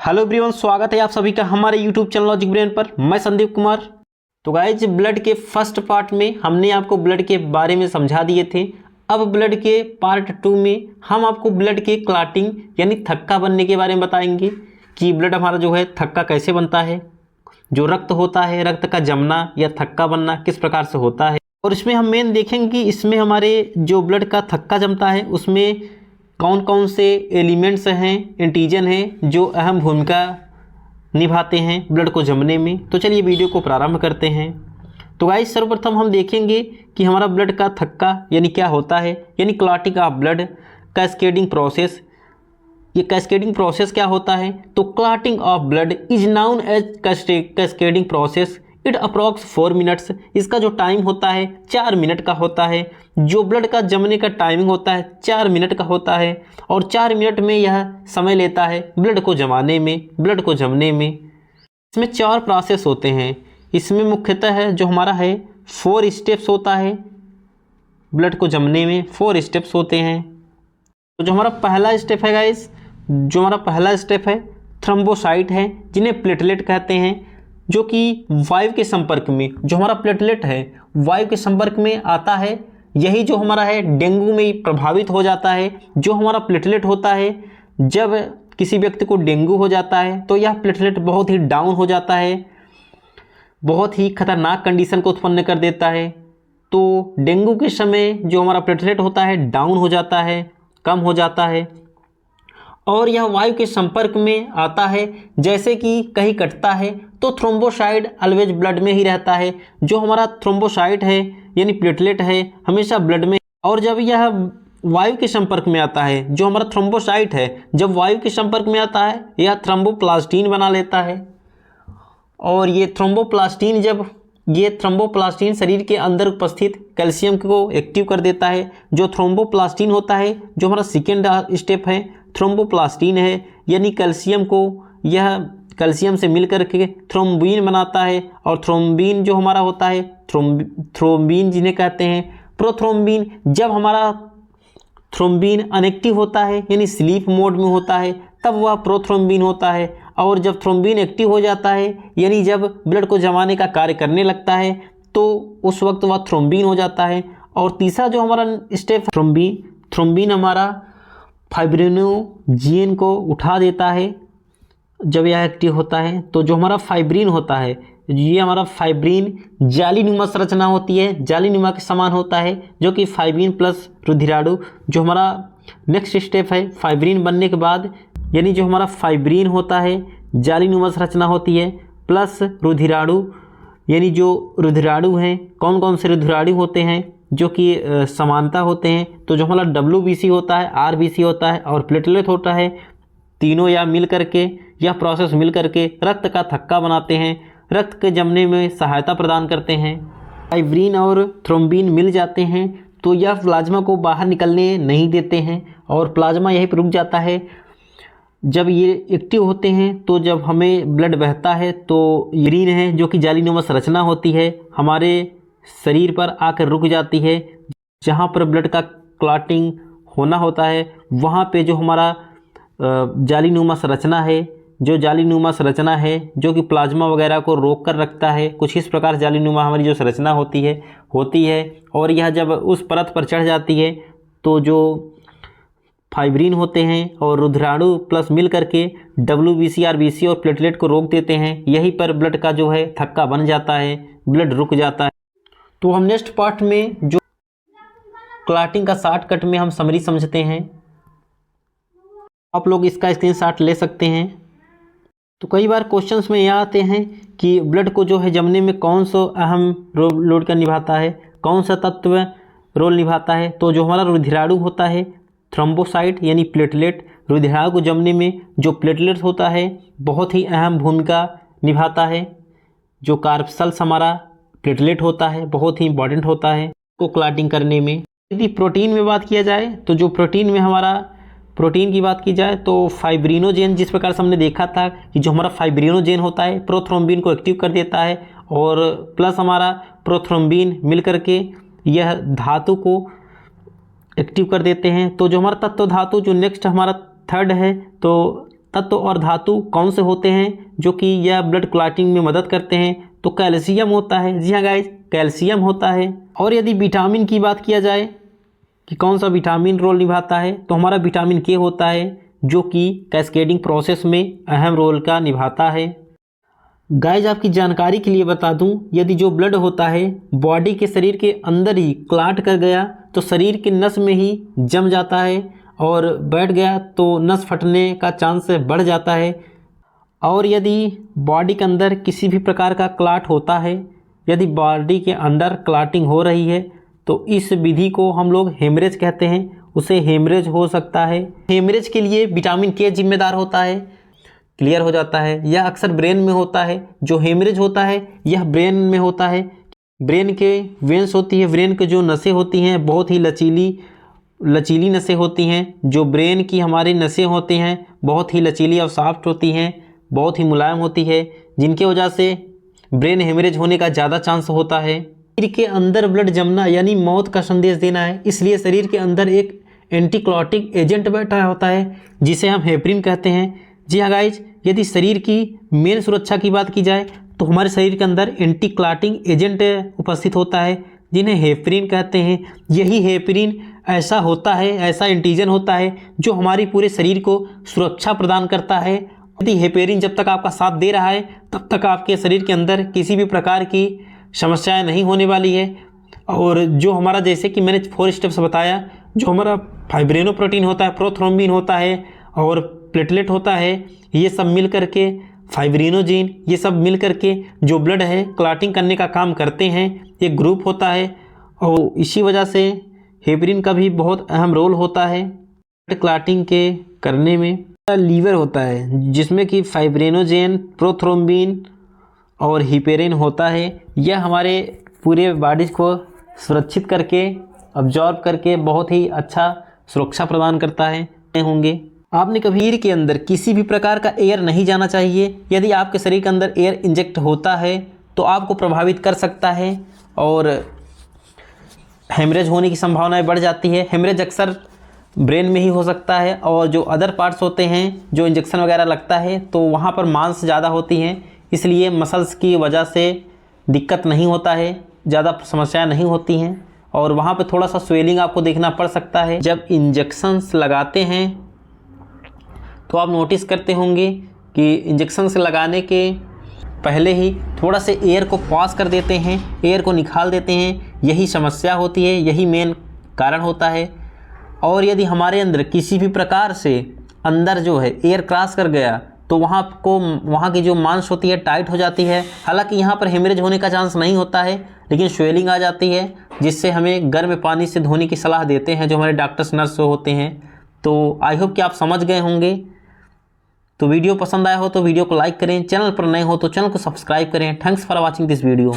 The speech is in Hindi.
हेलो एवरीवन, स्वागत है आप सभी का हमारे यूट्यूब चैनल लॉजिक ब्रेन पर। मैं संदीप कुमार। तो गाइज, ब्लड के फर्स्ट पार्ट में हमने आपको ब्लड के बारे में समझा दिए थे। अब ब्लड के पार्ट 2 में हम आपको ब्लड के क्लॉटिंग यानी थक्का बनने के बारे में बताएंगे कि ब्लड हमारा जो है थक्का कैसे बनता है, जो रक्त होता है रक्त का जमना या थक्का बनना किस प्रकार से होता है। और इसमें हम मेन देखेंगे कि इसमें हमारे जो ब्लड का थक्का जमता है उसमें कौन कौन से एलिमेंट्स हैं, एंटीजन हैं जो अहम भूमिका निभाते हैं ब्लड को जमने में। तो चलिए वीडियो को प्रारंभ करते हैं। तो गाइस, सर्वप्रथम हम देखेंगे कि हमारा ब्लड का थक्का यानी क्या होता है, यानी clotting of blood cascading process. ये कैस्केडिंग प्रोसेस क्या होता है? तो clotting of blood is known as cascading process. It approx 4 minutes. इसका जो टाइम होता है 4 मिनट का होता है। जो ब्लड का जमने का टाइमिंग होता है 4 मिनट का होता है और 4 मिनट में यह समय लेता है ब्लड को जमाने में, ब्लड को जमने में। इसमें 4 प्रोसेस होते हैं। इसमें मुख्यतः है जो हमारा है 4 स्टेप्स होता है ब्लड को जमने में, 4 स्टेप्स होते हैं। तो जो हमारा पहला स्टेप है गाइस, जो हमारा पहला स्टेप है थ्रोम्बोसाइट है, जिन्हें प्लेटलेट कहते हैं, जो कि वायु के संपर्क में, जो हमारा प्लेटलेट है वायु के संपर्क में आता है। यही जो हमारा है डेंगू में प्रभावित हो जाता है। जो हमारा प्लेटलेट होता है, जब किसी व्यक्ति को डेंगू हो जाता है तो यह प्लेटलेट बहुत ही डाउन हो जाता है, बहुत ही खतरनाक कंडीशन को उत्पन्न कर देता है। तो डेंगू के समय जो हमारा प्लेटलेट होता है डाउन हो जाता है, कम हो जाता है और यह वायु के संपर्क में आता है। जैसे कि कहीं कटता है तो थ्रोम्बोसाइट ऑलवेज ब्लड में ही रहता है। जो हमारा थ्रोम्बोसाइट है यानी प्लेटलेट है हमेशा ब्लड में, और जब यह वायु के संपर्क में आता है, जो हमारा थ्रोम्बोसाइट है जब वायु के संपर्क में आता है यह थ्रोम्बोप्लास्टिन बना लेता है। और ये थ्रोम्बोप्लास्टिन शरीर के अंदर उपस्थित कैल्शियम को एक्टिव कर देता है। जो थ्रोम्बोप्लास्टिन होता है, जो हमारा सेकेंड स्टेप है थ्रोम्बोप्लास्टिन है, यानी कैल्शियम को यह कैल्शियम से मिलकर के थ्रोम्बिन बनाता है। और थ्रोम्बिन जो हमारा होता है थ्रोम्बिन जिन्हें कहते हैं प्रोथ्रोम्बिन। जब हमारा थ्रोम्बिन अनएक्टिव होता है यानी स्लीप मोड में होता है तब वह प्रोथ्रोम्बिन होता है। और जब थ्रोम्बिन एक्टिव हो जाता है यानी जब ब्लड को जमाने का कार्य करने लगता है तो उस वक्त वह थ्रोम्बिन हो जाता है। और तीसरा जो हमारा स्टेप थ्रोम्बिन हमारा फाइब्रिनोजेन को उठा देता है जब यह एक्टिव होता है। तो जो हमारा फाइब्रिन होता है, ये हमारा फाइब्रिन जालीनुमा संरचना होती है, जालीनुमा के समान होता है, जो कि फाइब्रिन प्लस रुधिराणु। जो हमारा नेक्स्ट स्टेप है फाइब्रिन बनने के बाद, यानी जो हमारा फाइब्रिन होता है जालीनुमा संरचना होती है प्लस रुधिराणु, यानी जो रुधिराणु हैं कौन कौन से रुधिराणु होते हैं जो कि समानता होते हैं। तो जो हमारा WBC होता है, RBC होता है और प्लेटलेट होता है, तीनों या मिल करके यह प्रोसेस मिल करके रक्त का थक्का बनाते हैं, रक्त के जमने में सहायता प्रदान करते हैं। फाइब्रिन और थ्रोम्बिन मिल जाते हैं तो यह प्लाज्मा को बाहर निकलने नहीं देते हैं और प्लाज्मा यहीं पर रुक जाता है। जब ये एक्टिव होते हैं तो जब हमें ब्लड बहता है तो यूरिन है जो कि जालीनुमा संरचना होती है हमारे शरीर पर आकर रुक जाती है। जहाँ पर ब्लड का क्लॉटिंग होना होता है वहाँ पे जो हमारा जालीनुमा संरचना है, जो जालीनुमा संरचना है जो कि प्लाज्मा वगैरह को रोक कर रखता है, कुछ इस प्रकार जालीनुमा हमारी जो संरचना होती है। और यह जब उस परत पर चढ़ जाती है तो जो फाइब्रिन होते हैं और रुधिराणु प्लस मिल करके WBC, RBC और प्लेटलेट को रोक देते हैं। यहीं पर ब्लड का जो है थक्का बन जाता है, ब्लड रुक जाता है। तो हम नेक्स्ट पार्ट में जो क्लॉटिंग का शॉर्टकट में हम समरी समझते हैं, आप लोग इसका स्क्रीनशॉट ले सकते हैं। तो कई बार क्वेश्चंस में यह आते हैं कि ब्लड को जो है जमने में कौन सा अहम रोल का निभाता है, कौन सा तत्व रोल निभाता है। तो जो हमारा रुधिराणु होता है थ्रोम्बोसाइट यानी प्लेटलेट, रुधिराणु को जमने में जो प्लेटलेट होता है बहुत ही अहम भूमिका निभाता है। जो कार्पसल्स हमारा प्लेटलेट होता है बहुत ही इंपॉर्टेंट होता है को क्लॉटिंग करने में। यदि प्रोटीन में बात किया जाए तो जो प्रोटीन में हमारा प्रोटीन की बात की जाए तो फाइब्रिनोजेन, जिस प्रकार से हमने देखा था कि जो हमारा फाइब्रिनोजेन होता है प्रोथ्रोम्बिन को एक्टिव कर देता है और प्लस हमारा प्रोथ्रोम्बिन मिल करके यह धातु को एक्टिव कर देते हैं। तो जो हमारा तत्व धातु जो नेक्स्ट हमारा थर्ड है तो तत्व और धातु कौन से होते हैं जो कि यह ब्लड क्लॉटिंग में मदद करते हैं? तो कैल्शियम होता है। जी हाँ गाइज, कैल्शियम होता है। और यदि विटामिन की बात किया जाए कि कौन सा विटामिन रोल निभाता है, तो हमारा विटामिन के होता है जो कि कैस्केडिंग प्रोसेस में अहम रोल का निभाता है। गाइज आपकी जानकारी के लिए बता दूं, यदि जो ब्लड होता है बॉडी के शरीर के अंदर ही क्लॉट कर गया तो शरीर के नस में ही जम जाता है और बैठ गया तो नस फटने का चांस बढ़ जाता है। और यदि बॉडी के अंदर किसी भी प्रकार का क्लॉट होता है, यदि बॉडी के अंदर क्लॉटिंग हो रही है, तो इस विधि को हम लोग हेमरेज कहते हैं। उसे हेमरेज हो सकता है। हेमरेज के लिए विटामिन के जिम्मेदार होता है। क्लियर हो जाता है। यह अक्सर ब्रेन में होता है। जो हेमरेज होता है यह ब्रेन में होता है। ब्रेन के वेंस होती है, ब्रेन के जो नसें होती हैं बहुत ही लचीली नसें होती हैं। जो ब्रेन की हमारी नसें होती हैं बहुत ही लचीली और सॉफ्ट होती हैं, बहुत ही मुलायम होती है, जिनकी वजह से ब्रेन हेमरेज होने का ज़्यादा चांस होता है। शरीर के अंदर ब्लड जमना यानी मौत का संदेश देना है, इसलिए शरीर के अंदर एक एंटीक्लॉटिक एजेंट बैठा होता है जिसे हम हेपरिन कहते हैं। जी हाँ गाइज, यदि शरीर की मेन सुरक्षा की बात की जाए तो हमारे शरीर के अंदर एंटी क्लॉटिंग एजेंट उपस्थित होता है जिन्हें हेपरिन कहते हैं। यही हेपरिन ऐसा होता है, ऐसा एंटीजन होता है जो हमारी पूरे शरीर को सुरक्षा प्रदान करता है। यदि हेपरिन जब तक आपका साथ दे रहा है तब तक आपके शरीर के अंदर किसी भी प्रकार की समस्याएं नहीं होने वाली है। और जो हमारा, जैसे कि मैंने 4 स्टेप्स बताया, जो हमारा फाइब्रिनोप्रोटीन होता है, प्रोथ्रोम्बिन होता है और प्लेटलेट होता है, ये सब मिल करके फाइब्रिनोजेन, ये सब मिल करके जो ब्लड है क्लॉटिंग करने का काम करते हैं। एक ग्रुप होता है और इसी वजह से हेपरिन का भी बहुत अहम रोल होता है ब्लड क्लॉटिंग के करने में। लीवर होता है जिसमें कि फाइब्रिनोजेन, प्रोथ्रोम्बिन और हिपेरिन होता है। यह हमारे पूरे बॉडी को सुरक्षित करके, अब्जॉर्ब करके बहुत ही अच्छा सुरक्षा प्रदान करता है। होंगे आपने कभी शरीर के अंदर किसी भी प्रकार का एयर नहीं जाना चाहिए। यदि आपके शरीर के अंदर एयर इंजेक्ट होता है तो आपको प्रभावित कर सकता है और हेमरेज होने की संभावनाएं बढ़ जाती है। हेमरेज अक्सर ब्रेन में ही हो सकता है और जो अदर पार्ट्स होते हैं, जो इंजेक्शन वगैरह लगता है तो वहाँ पर मांस ज़्यादा होती हैं, इसलिए मसल्स की वजह से दिक्कत नहीं होता है, ज़्यादा समस्याएं नहीं होती हैं और वहाँ पे थोड़ा सा स्वेलिंग आपको देखना पड़ सकता है। जब इंजेक्शंस लगाते हैं तो आप नोटिस करते होंगे कि इंजेक्शंस लगाने के पहले ही थोड़ा से एयर को पास कर देते हैं, एयर को निकाल देते हैं। यही समस्या होती है, यही मेन कारण होता है। और यदि हमारे अंदर किसी भी प्रकार से अंदर जो है एयर क्रॉस कर गया तो वहाँ की जो मांस होती है टाइट हो जाती है। हालांकि यहाँ पर हेमरेज होने का चांस नहीं होता है, लेकिन स्वेलिंग आ जाती है जिससे हमें गर्म पानी से धोने की सलाह देते हैं जो हमारे डॉक्टर्स नर्स होते हैं। तो आई होप कि आप समझ गए होंगे। तो वीडियो पसंद आया हो तो वीडियो को लाइक करें, चैनल पर नए हो तो चैनल को सब्सक्राइब करें। Thanks for watching this video.